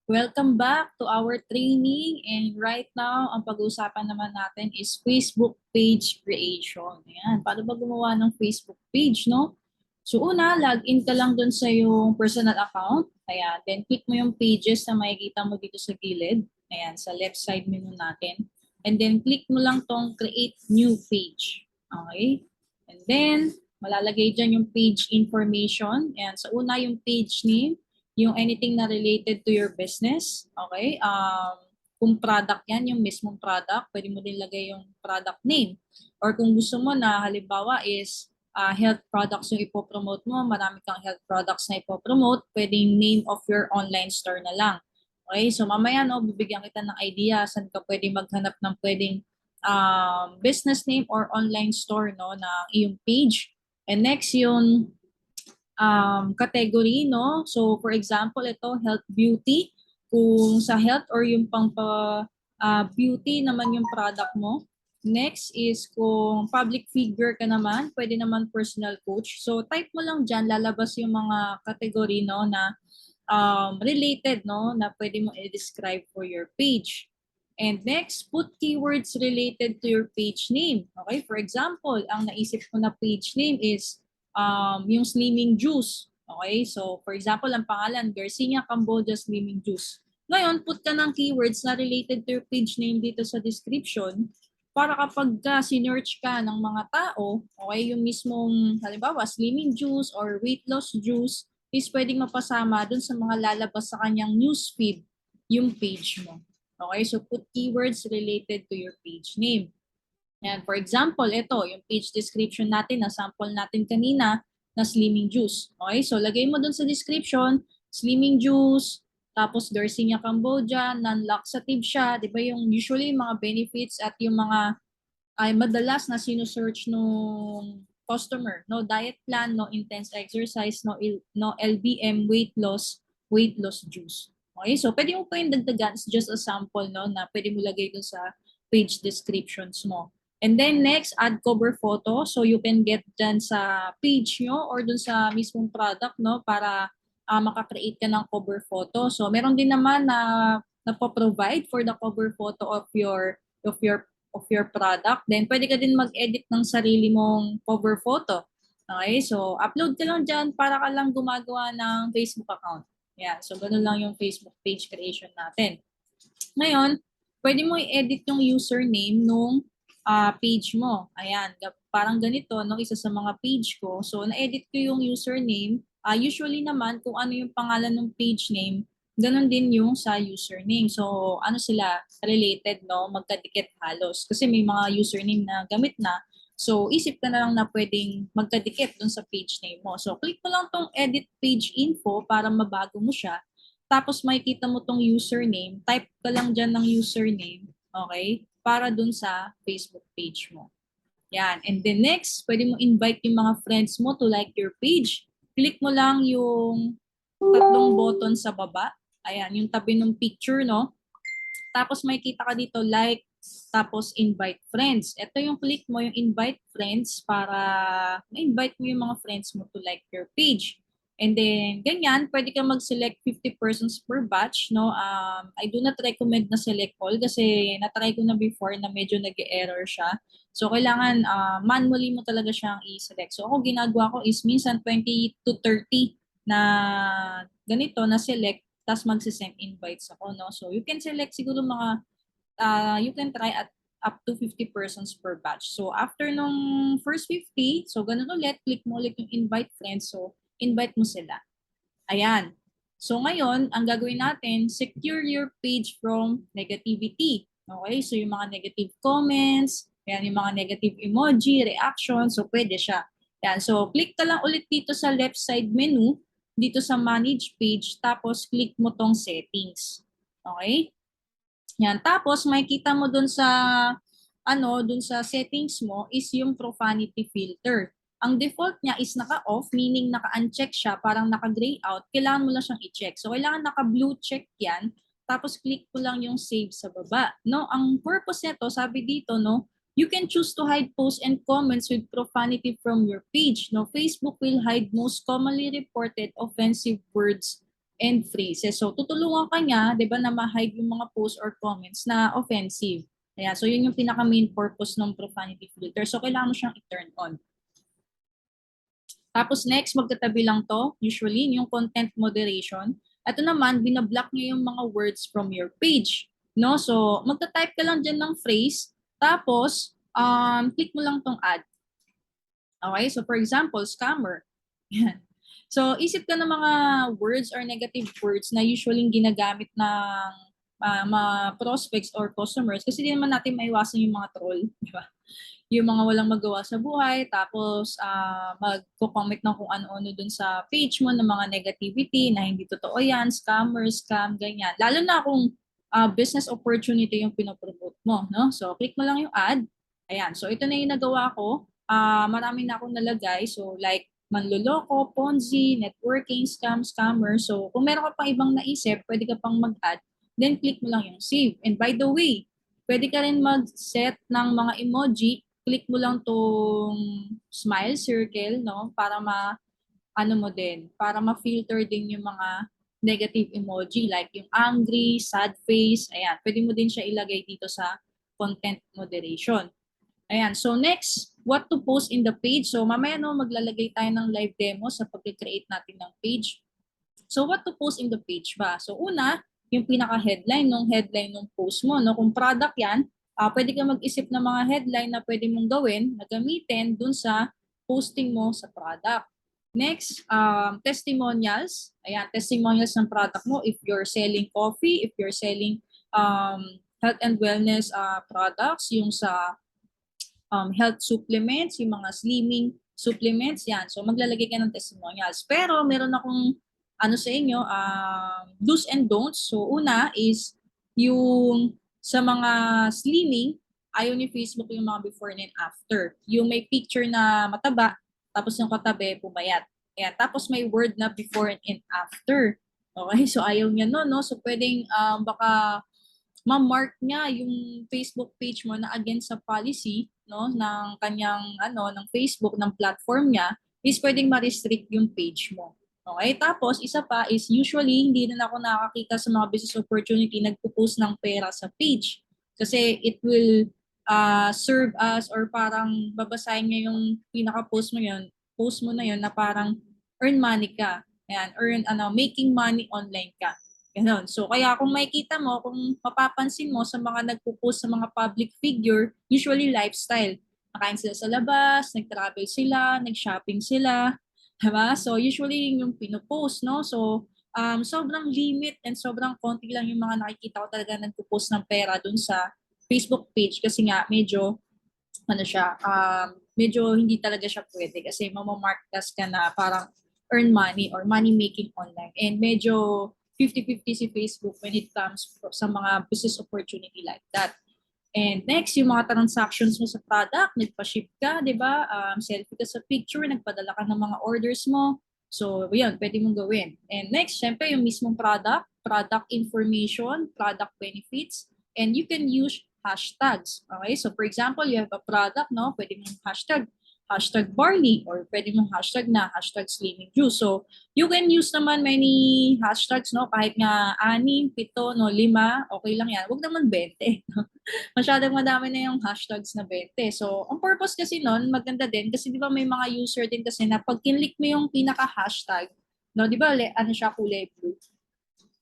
Welcome back to our training, and right now, ang pag-uusapan naman natin is Facebook page creation. Ayan, paano ba gumawa ng Facebook page, no? So una, login ka lang dun sa yung personal account. Ayan, then click mo yung pages na makikita mo dito sa gilid. Ayan, sa left side menu natin. And then click mo lang tong create new page. Okay? And then, malalagay dyan yung page information. Ayan, sa una yung page name, yung anything na related to your business, okay? Kung product yan, yung mismong product, pwede mo din lagay yung product name. Or kung gusto mo na halimbawa is health products yung ipopromote mo, marami kang health products na ipopromote, pwedeng name of your online store na lang. Okay, so mamaya no, bibigyan kita ng idea saan ka pwede maghanap ng pwedeng business name or online store no na iyong page. And next yung category, no? So, for example, ito, health beauty. Kung sa health or yung beauty naman yung product mo. Next is kung public figure ka naman, pwede naman personal coach. So, type mo lang dyan, lalabas yung mga category, no, na related, no, na pwede mo i-describe for your page. And next, put keywords related to your page name. Okay, for example, ang naisip ko na page name is yung Slimming Juice. Okay, so for example, ang pangalan, Garcinia Cambodia Slimming Juice. Ngayon, put ka ng keywords na related to your page name dito sa description para kapag sinearch ka ng mga tao, okay, yung mismong, halimbawa, slimming juice or weight loss juice, is pwedeng mapasama dun sa mga lalabas sa kanyang newsfeed yung page mo. Okay, so put keywords related to your page name. And for example, ito, yung page description natin na sample natin kanina na slimming juice. Okay, so lagay mo dun sa description, slimming juice, tapos Garcinia Cambodia, non-laxative siya, di ba yung usually mga benefits at yung mga ay madalas na sinusearch nung customer, no diet plan, no intense exercise, no LBM, weight loss juice. Okay, so pwede mo pa yung dagdagan, it's just a sample no na pwede mo lagay dun sa page descriptions mo. And then next, add cover photo. So you can get dyan sa page nyo or dun sa mismong product no para makakreate ka ng cover photo. So meron din naman na napo-provide for the cover photo of your product. Then pwede ka din mag-edit ng sarili mong cover photo. Okay? So upload ka lang dyan para ka lang gumagawa ng Facebook account. Yeah, so ganun lang yung Facebook page creation natin. Ngayon, pwede mo i-edit yung username nung page mo. Ayan, parang ganito, no, isa sa mga page ko. So, na-edit ko yung username. Usually naman, kung ano yung pangalan ng page name, ganun din yung sa username. So, ano sila, related, no, magkadikit halos. Kasi may mga username na gamit na. So, isip ka na lang na pwedeng magkadikit dun sa page name mo. So, click mo lang tong edit page info para mabago mo siya. Tapos makikita mo tong username, type ka lang dyan ng username, okay? Para dun sa Facebook page mo. Yan. And then next, pwede mo invite yung mga friends mo to like your page. Click mo lang yung tatlong button sa baba. Ayan, yung tabi ng picture, no? Tapos makikita ka dito like, tapos invite friends. Ito yung click mo, yung invite friends para ma-invite mo yung mga friends mo to like your page. And then, ganyan, pwede ka mag-select 50 persons per batch, no? I do not recommend na select all kasi na-try ko na before na medyo nag-error siya. So, kailangan manually mo talaga siyang i-select. So, ako ginagawa ko is minsan 20 to 30 na ganito na select, tapos mag-send invites ako, no? So, you can select siguro mga, you can try at up to 50 persons per batch. So, after nung first 50, so ganun ulit, click mo ulit yung invite friends. So, invite mo sila. Ayan. So ngayon, ang gagawin natin, secure your page from negativity. Okay? So yung mga negative comments, yan, yung mga negative emoji, reaction, so pwede siya. Yan. So click ka lang ulit dito sa left side menu, dito sa manage page, tapos click mo tong settings. Okay? Yan. Tapos makikita mo dun dun sa settings mo is yung profanity filter. Ang default niya is naka-off, meaning naka-uncheck siya, parang naka-gray out. Kailangan mo lang siyang i-check. So, kailangan naka-blue check yan. Tapos, click mo lang yung save sa baba. No? Ang purpose nito, sabi dito, no, you can choose to hide posts and comments with profanity from your page. No? Facebook will hide most commonly reported offensive words and phrases. So, tutulungan ka niya, di ba, na ma-hide yung mga posts or comments na offensive. Ayan, so yun yung pinaka-main purpose ng profanity filter. So, kailangan mo siyang i-turn on. Tapos next, magkatabi lang to, usually, yung content moderation. Ito naman, binablock niya yung mga words from your page. No? So, magta-type ka lang dyan ng phrase, tapos, click mo lang tong add. Okay? So, for example, scammer. So, isip ka ng mga words or negative words na usually ginagamit ng mga prospects or customers kasi di naman natin maiwasan yung mga troll, di ba? Yung mga walang magawa sa buhay, tapos magko-comment ng kung ano-ano dun sa page mo ng mga negativity na hindi totoo yan, scammer, scam, ganyan. Lalo na kung business opportunity yung pinopromote mo, no? So, click mo lang yung ad. Ayan. So, ito na yung nagawa ko. Marami na akong nalagay. So, like, manloloko, Ponzi, networking, scam, scammer. So, kung meron ka pang ibang naisip, pwede ka pang mag-add. Then, click mo lang yung save. And by the way, pwede ka rin mag-set ng mga emoji. Click mo lang tong smile circle, no? Para para ma-filter din yung mga negative emoji like yung angry, sad face. Ayan, pwede mo din siya ilagay dito sa content moderation. Ayan, so next, what to post in the page. So mamaya no, maglalagay tayo ng live demo sa pag-create natin ng page. So what to post in the page ba? So una, yung pinaka-headline ng post mo. No? Kung product yan, pwede ka mag-isip ng mga headline na pwede mong gawin na gamitin dun sa posting mo sa product. Next, testimonials. Ayan, testimonials ng product mo. If you're selling coffee, if you're selling health and wellness products, yung sa health supplements, yung mga slimming supplements, yan. So, maglalagay ka ng testimonials. Pero, meron akong sa inyo, do's and don'ts. So, una is yung sa mga slimming, ayaw ni Facebook yung mga before and after. Yung may picture na mataba, tapos yung katabi, pumayat. Ayan. Tapos may word na before and after. Okay? So, ayaw niya no? So, pwedeng baka ma-mark niya yung Facebook page mo na against sa policy no ng kanyang ng Facebook ng platform niya is pwedeng ma-restrict yung page mo. Okay? Tapos isa pa is usually hindi na ako nakakita sa mga business opportunity nagpo-post ng pera sa page kasi it will serve as or parang babasahin niya yung pinaka-post mo yun, post mo na yun na parang earn money ka. Ayan, making money online ka. Ganon. So, kaya kung makikita mo, kung mapapansin mo sa mga nagpo-post sa mga public figure, usually lifestyle. Nakain sila sa labas, nag-travel sila, nag-shopping sila. Diba? So, usually yung pinopost, no? So, sobrang limit and sobrang konti lang yung mga nakikita ko talaga nagpo-post ng pera dun sa Facebook page kasi nga medyo medyo hindi talaga siya pwede kasi mamamarkas ka na parang earn money or money making online. And medyo 50-50 si Facebook when it comes sa mga business opportunity like that. And next, yung mga transactions mo sa product, nagpa-ship ka, di ba? Selfie ka sa picture, nagpadala ka ng mga orders mo. So, yun, pwede mong gawin. And next, syempre, yung mismong product information, product benefits, and you can use hashtags. Okay? So, for example, you have a product, no? Pwede mong hashtag barley, or pwede mong hashtag slimming juice. So, you can use naman many hashtags, no? Kahit nga 6, 7, no, 5, okay lang yan. Huwag naman 20. No? Masyadong madami na yung hashtags na 20. So, ang purpose kasi nun, maganda din, kasi di ba may mga user din kasi na pag kinlik mo yung pinaka-hashtag, no, di ba, siya kulay blue.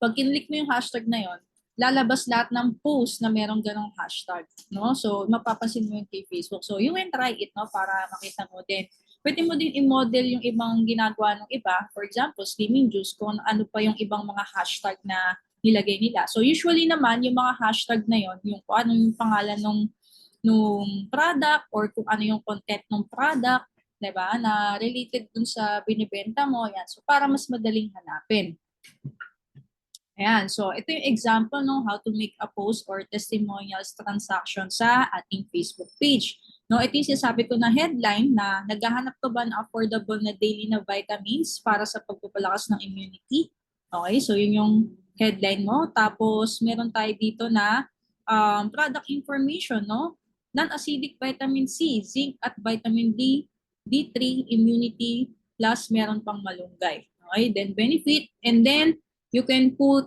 Pag kinlik mo yung hashtag na yon, lalabas lahat ng post na merong ganong hashtag, no? So, mapapansin mo yung kay Facebook. So, you can try it, no? Para makita mo din. Pwede mo din i-model yung ibang ginagawa ng iba. For example, slimming juice, kung ano pa yung ibang mga hashtag na nilagay nila. So, usually naman, yung mga hashtag na yon, yung kung ano yung pangalan nung product or kung ano yung content ng product, diba? Na related dun sa binibenta mo. Yan. So, para mas madaling hanapin. Ayan, so ito yung example no how to make a post or testimonials transaction sa ating Facebook page. No, ito yung sinasabi ko na headline na naghahanap ka ba ng affordable na daily na vitamins para sa pagpapalakas ng immunity. Okay, so yun yung headline mo. Tapos meron tayo dito na product information, no? Non-acidic vitamin C, zinc at vitamin D, D3, immunity, plus meron pang malunggay. Okay, then benefit, and then you can put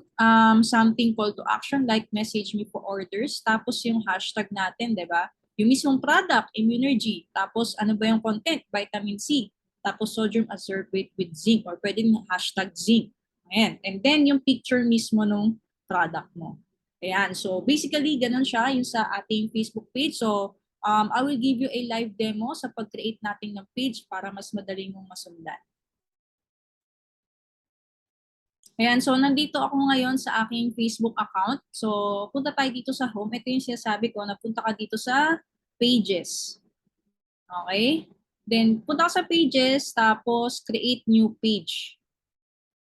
something call to action like message me for orders, tapos yung hashtag natin, di ba? Yung mismong product, Immunergy, tapos ano ba yung content, vitamin C, tapos sodium ascorbate with zinc, or pwedeng hashtag zinc. Ayan. And then yung picture mismo nung product mo. Ayan. So basically, ganun siya yung sa ating Facebook page. So I will give you a live demo sa pag-create natin ng page para mas madali mong masundan. Ayan, so nandito ako ngayon sa aking Facebook account. So punta tayo dito sa home. Ito yung sinasabi ko na punta ka dito sa pages. Okay? Then punta ka sa pages, tapos create new page.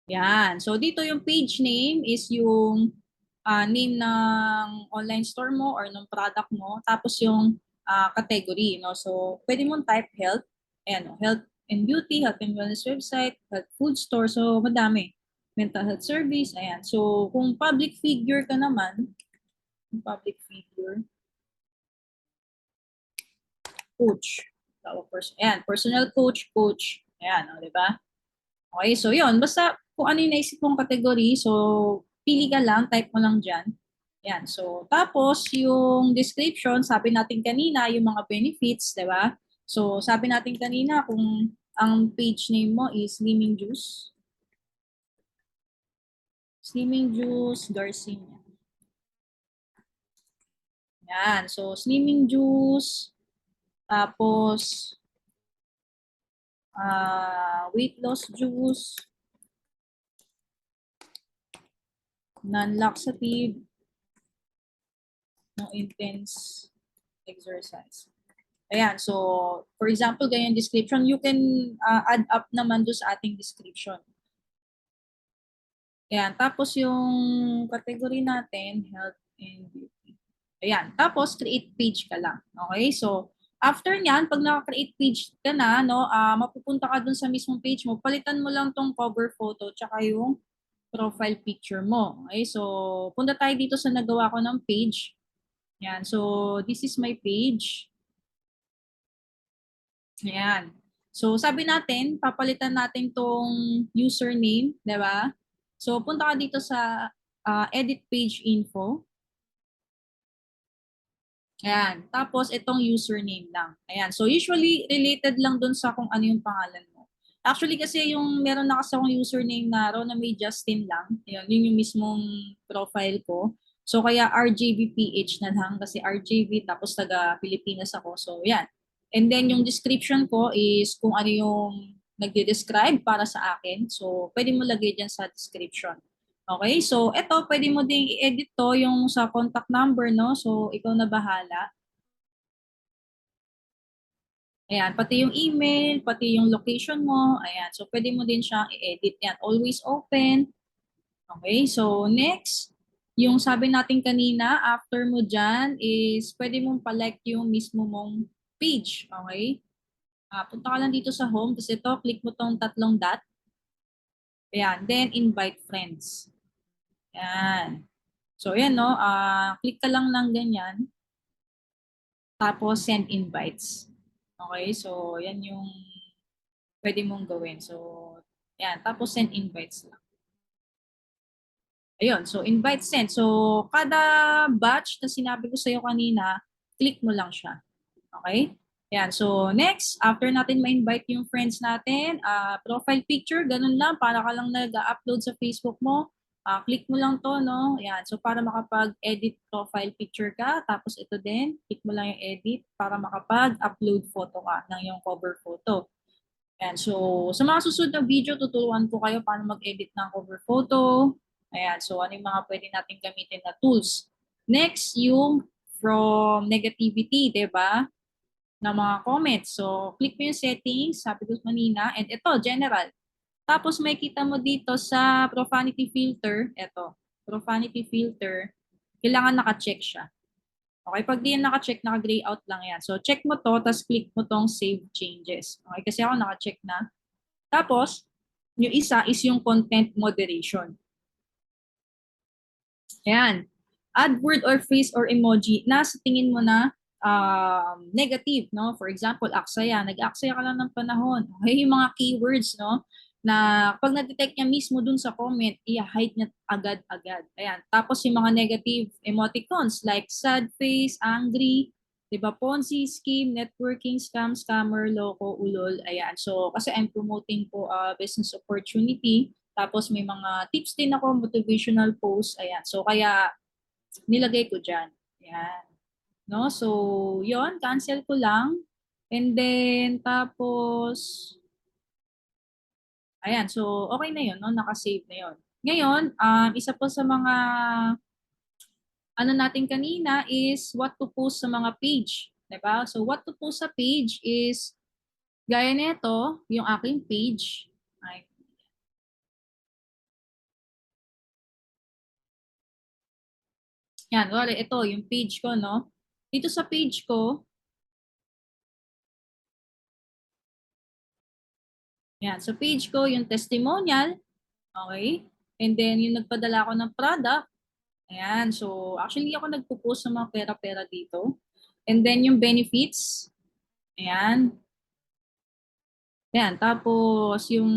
Yan. So dito yung page name is yung name ng online store mo or ng product mo. Tapos yung category. No? So pwede mong type health. Ayan, health and beauty, health and wellness website, health food store. So madami. Mental health service. Ayan. So kung public figure ka naman, public figure, coach. Ayan, personal coach, coach. Ayan, di ba? Okay, so yun. Basta kung ano yung naisip mong category, so pili ka lang, type mo lang dyan. Yan, so tapos yung description, sabi natin kanina, yung mga benefits, di ba? So sabi natin kanina kung ang page name mo is Slimming Juice. Slimming Juice Garcinia. Yan, so Slimming Juice, tapos weight loss juice, non-laxative, no intense exercise. Ayan, so for example, ganyan description, you can add up naman doon sa ating description. Ayan, tapos yung category natin, health and beauty. Ayan, tapos create page ka lang. Okay, so after nyan, pag naka-create page ka na, no, mapupunta ka dun sa mismong page mo, palitan mo lang tong cover photo tsaka yung profile picture mo. Okay, so punta tayo dito sa nagawa ko ng page. Ayan, so this is my page. Ayan. So sabi natin, papalitan natin tong username, di ba? So punta ka dito sa edit page info. Ayan. Tapos itong username lang. Ayan. So usually related lang dun sa kung ano yung pangalan mo. Actually kasi yung meron na kasi akong username na Rona May Justin lang. Ayan, yun yung mismong profile ko. So kaya RJVPH na lang kasi RJV tapos taga Pilipinas ako. So yan. And then yung description ko is kung ano yung nagde-describe para sa akin. So pwede mo lagay dyan sa description. Okay, so eto pwede mo ding i-edit to yung sa contact number, no? So ikaw na bahala. Ayan, pati yung email, pati yung location mo. Ayan, so pwede mo din siyang i-edit. Yan, always open. Okay, so next, yung sabi natin kanina, after mo dyan is pwede mong palike yung mismo mong page. Okay? Punta ka lang dito sa home, tapos ito, click mo tong tatlong dot. Ayan, then invite friends. Ayan. So yan, no, click ka lang ng ganyan. Tapos send invites. Okay, so yan yung pwede mong gawin. So yan, tapos send invites lang. Ayun, so invite send. So kada batch na sinabi ko sa'yo kanina, click mo lang siya. Okay? Yan, so next, after natin ma-invite yung friends natin, profile picture, ganun lang, para ka lang nag-upload sa Facebook mo. Click mo lang to, no? Yan, so para makapag-edit profile picture ka, tapos ito din, click mo lang yung edit para makapag-upload photo ka ng yung cover photo. Yan, so sa mga susunod na video, tuturuan ko kayo paano mag-edit ng cover photo. Ayan, so ano yung mga pwede natin gamitin na tools. Next, yung from negativity, di ba? Na mga comments. So, click mo yung settings, sabi ko kanina, and ito, general. Tapos may kita mo dito sa profanity filter, ito, profanity filter, kailangan naka-check siya. Okay, pag di yan naka-check, naka-gray out lang yan. So, check mo to, tapos click mo tong save changes. Okay, kasi ako naka-check na. Tapos, yung isa is yung content moderation. Ayan. Add word or phrase or emoji na sa tingin mo na negative, no? For example, aksaya. Nag-aksaya ka lang ng panahon. Okay, yung mga keywords, no? na pag na-detect niya mismo dun sa comment, i-hide niya agad-agad. Ayan. Tapos yung mga negative emoticons like sad face, angry, 'di ba? Ponzi scheme, networking scam, scammer, loko, ulol. Ayan. So kasi I'm promoting po business opportunity. Tapos may mga tips din ako, motivational posts. Ayan. So kaya nilagay ko diyan. Ayan. No? So, 'yon, cancel ko lang. And then tapos ayan, so okay na 'yon, no? Naka-save na 'yon. Ngayon, isa po sa mga ano natin kanina is what to post sa mga page, 'di ba? So what to post sa page is gaya nito, yung aking page. Ay, yan, wala ito yung page ko, no? Dito sa page ko, yan, sa page ko yung testimonial, okay? And then yung nagpadala ako ng product, ayan. So actually ako nagpo-post ng mga pera-pera dito. And then yung benefits, ayan. Yan, tapos yung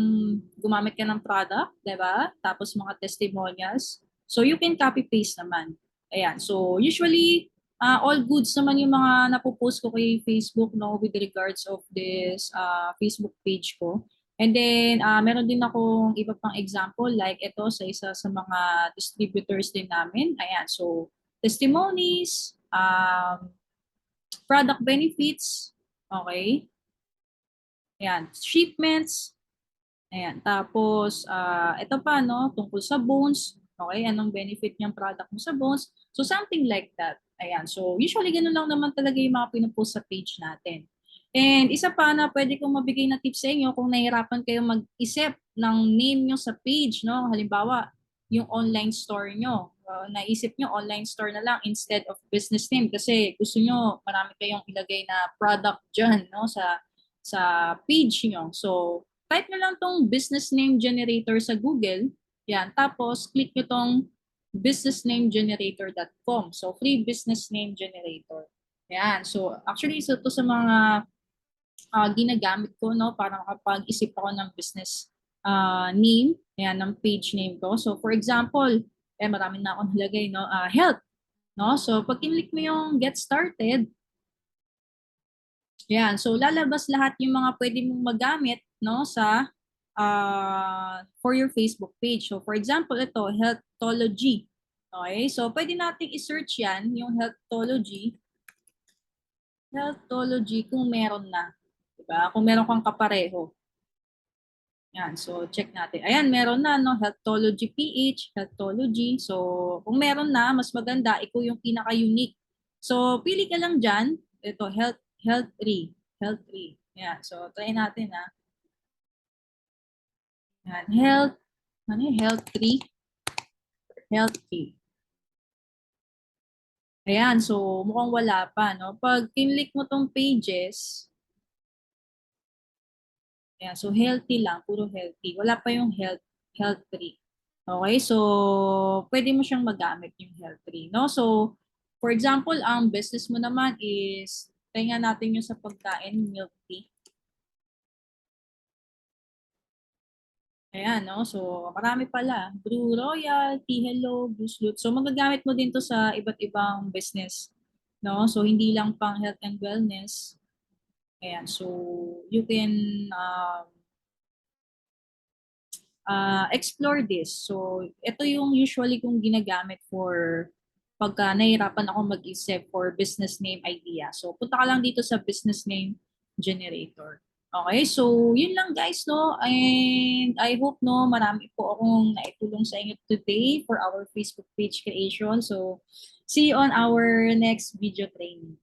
gumamit ka ng product, 'di ba? Tapos mga testimonials. So you can copy paste naman. Ayan. So usually all goods naman yung mga napo-post ko kay Facebook, no, with regards of this Facebook page ko. And then meron din akong iba pang example like ito sa isa sa mga distributors din namin. Ayan. So testimonies, product benefits, okay? Ayan, shipments. Ayan. Tapos, ito pa, no, tungkol sa bones. Okay, anong benefit niyang product mo sa bones? So, something like that. Ayan. So, usually, ganun lang naman talaga yung mga pinupost sa page natin. And isa pa na pwede kong mabigay na tips sa inyo kung nahihirapan kayo mag-isip ng name nyo sa page, no? Halimbawa, yung online store nyo. Naisip nyo online store na lang instead of business name kasi gusto nyo marami kayong ilagay na product dyan, no? Sa page nyo. So, type nyo lang tong business name generator sa Google. Yan. Tapos, click nyo tong businessnamegenerator.com. So, free business name generator. Yan. So, actually, isa to sa mga ginagamit ko, no, para makapag-isip ako ng business name, yan, ng page name ko. So, for example, marami na akong nilagay, no, health. No? So, pag kinlik mo yung get started, yan. So, lalabas lahat yung mga pwede mong magamit, no, sa for your Facebook page. So, for example, ito, Healthology. Okay? So, pwede nating i-search yan, yung Healthology kung meron na. Diba? Kung meron kang kapareho. Yan. So, check natin. Ayan, meron na, no? Healthology PH, Healthology. So, kung meron na, mas maganda, ikaw yung pinaka-unique. So, pili ka lang dyan. Ito, Health 3. Health 3. Yan. So, try natin, ha. Yan. Ano yung Health 3? Health 3. Ayan, so mukhang wala pa, no? Pag kinlik mo tong pages, ayan, so healthy lang, puro healthy. Wala pa yung health 3. Okay, so pwede mo siyang magamit yung health 3, no? So, for example, ang business mo naman is, tingnan natin yung sa pagkain, milk tea. Ayan, no? So, marami pala. Brew Royal, Tea Hello, Blue Sloot. So, magagamit mo din to sa iba't ibang business, no? So, hindi lang pang health and wellness. Ayan, so you can explore this. So ito yung usually kong ginagamit for pagka nahirapan ako mag-isip for business name idea. So punta ka lang dito sa business name generator. Okay, so yun lang guys, no? And I hope, no, marami po akong naitulong sa inyo today for our Facebook page creation. So see you on our next video training.